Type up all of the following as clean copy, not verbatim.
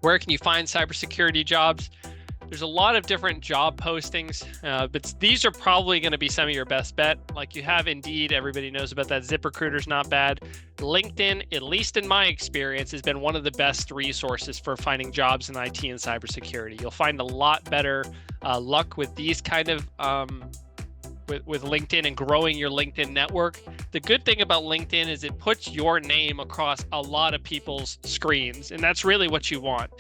Where can you find cybersecurity jobs? There's a lot of different job postings, but these are probably going to be some of your best bet. Like you have Indeed, everybody knows about that. ZipRecruiter's not bad. LinkedIn, at least in my experience, has been one of the best resources for finding jobs in IT and cybersecurity. You'll find a lot better luck with these kind of with LinkedIn and growing your LinkedIn network. The good thing about LinkedIn is it puts your name across a lot of people's screens, and that's really what you want.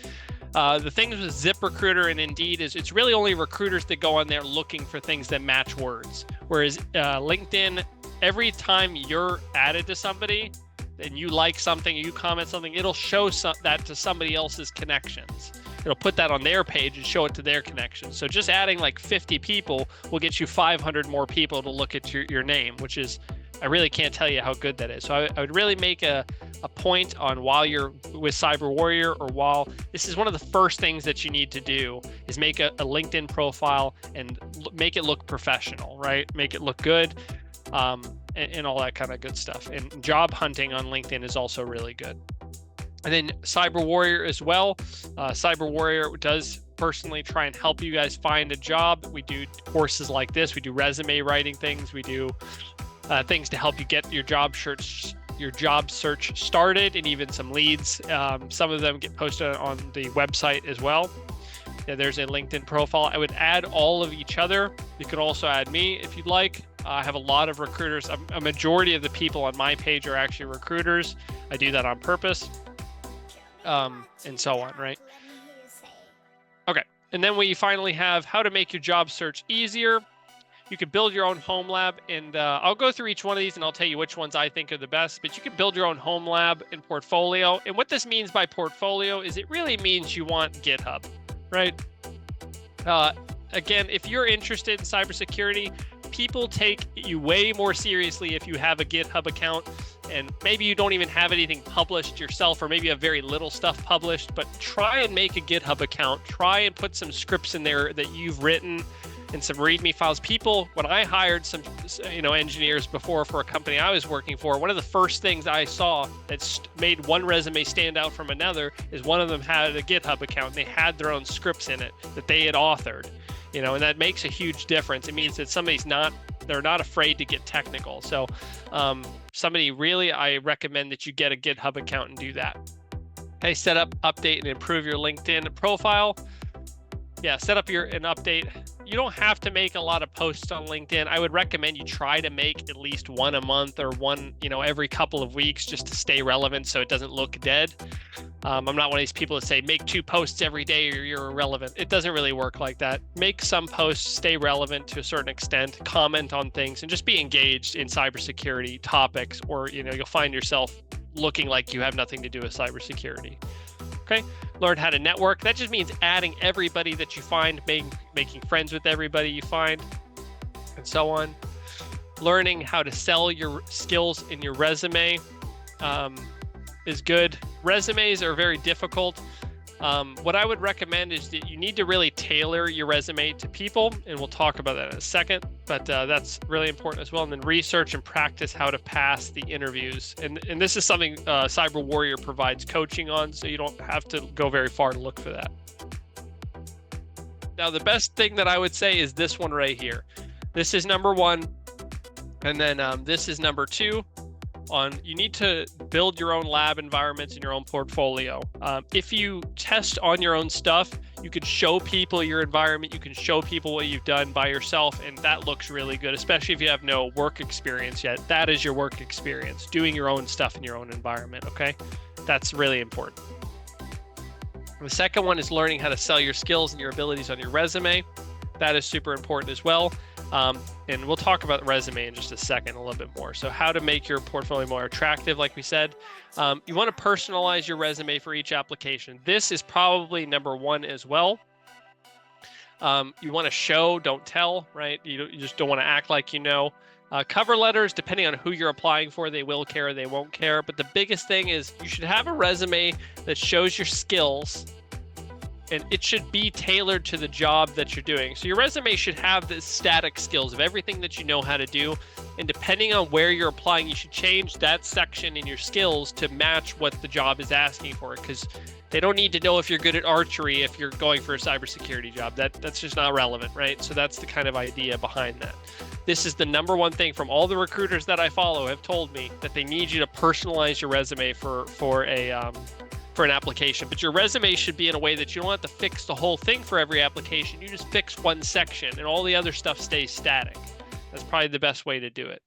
The things with ZipRecruiter and Indeed is it's really only recruiters that go on there looking for things that match words. Whereas LinkedIn, every time you're added to somebody and you like something, you comment something, it'll show that to somebody else's connections. It'll put that on their page and show it to their connections. So just adding like 50 people will get you 500 more people to look at your name, which is, I really can't tell you how good that is. So I would really make a point on while you're with CyberWarrior, or while this is one of the first things that you need to do is make a LinkedIn profile and make it look professional, right? Make it look good, and all that kind of good stuff. And job hunting on LinkedIn is also really good. And then CyberWarrior as well. CyberWarrior does personally try and help you guys find a job. We do courses like this. We do resume writing things. We do things to help you get your job search started, and even some leads. Some of them get posted on the website as well. Yeah, there's a LinkedIn profile. I would add all of each other. You could also add me if you'd like. I have a lot of recruiters. A majority of the people on my page are actually recruiters. I do that on purpose, and so on, right? Okay, and then we finally have how to make your job search easier. You could build your own home lab, and I'll go through each one of these and I'll tell you which ones I think are the best, but you can build your own home lab and portfolio. And what this means by portfolio is it really means you want GitHub, right? Again, if you're interested in cybersecurity, people take you way more seriously if you have a GitHub account, and maybe you don't even have anything published yourself, or maybe you have very little stuff published, but try and make a GitHub account. Try and put some scripts in there that you've written and some README files. People, when I hired some engineers before for a company I was working for, one of the first things I saw that made one resume stand out from another is one of them had a GitHub account, and they had their own scripts in it that they had authored. And that makes a huge difference. It means that they're not afraid to get technical. So I recommend that you get a GitHub account and do that. Okay, set up, update, and improve your LinkedIn profile. Yeah, set up and update. You don't have to make a lot of posts on LinkedIn. I would recommend you try to make at least one a month, or one, every couple of weeks, just to stay relevant so it doesn't look dead. I'm not one of these people that say make 2 posts every day or you're irrelevant. It doesn't really work like that. Make some posts, stay relevant to a certain extent, comment on things, and just be engaged in cybersecurity topics, or you'll find yourself looking like you have nothing to do with cybersecurity. Okay, learn how to network. That just means adding everybody that you find, making friends with everybody you find, and so on. Learning how to sell your skills in your resume is good. Resumes are very difficult. What I would recommend is that you need to really tailor your resume to people, and we'll talk about that in a second, but that's really important as well. And then research and practice how to pass the interviews. And this is something CyberWarrior provides coaching on, so you don't have to go very far to look for that. Now, the best thing that I would say is this one right here. This is number 1, and then this is number 2. You need to build your own lab environments in your own portfolio. If you test on your own stuff, you can show people your environment, you can show people what you've done by yourself, and that looks really good, especially if you have no work experience yet. That is your work experience, doing your own stuff in your own environment, okay? That's really important. The second one is learning how to sell your skills and your abilities on your resume. That is super important as well. And we'll talk about the resume in just a second, a little bit more. So how to make your portfolio more attractive, like we said. You want to personalize your resume for each application. This is probably number 1 as well. You want to show, don't tell, right? You just don't want to act like cover letters, depending on who you're applying for, they will care or they won't care. But the biggest thing is you should have a resume that shows your skills and it should be tailored to the job that you're doing. So your resume should have the static skills of everything that you know how to do. And depending on where you're applying, you should change that section in your skills to match what the job is asking for, because they don't need to know if you're good at archery if you're going for a cybersecurity job. That's just not relevant, right? So that's the kind of idea behind that. This is the number one thing from all the recruiters that I follow have told me, that they need you to personalize your resume for an application. But your resume should be in a way that you don't have to fix the whole thing for every application. You just fix one section and all the other stuff stays static. That's probably the best way to do it.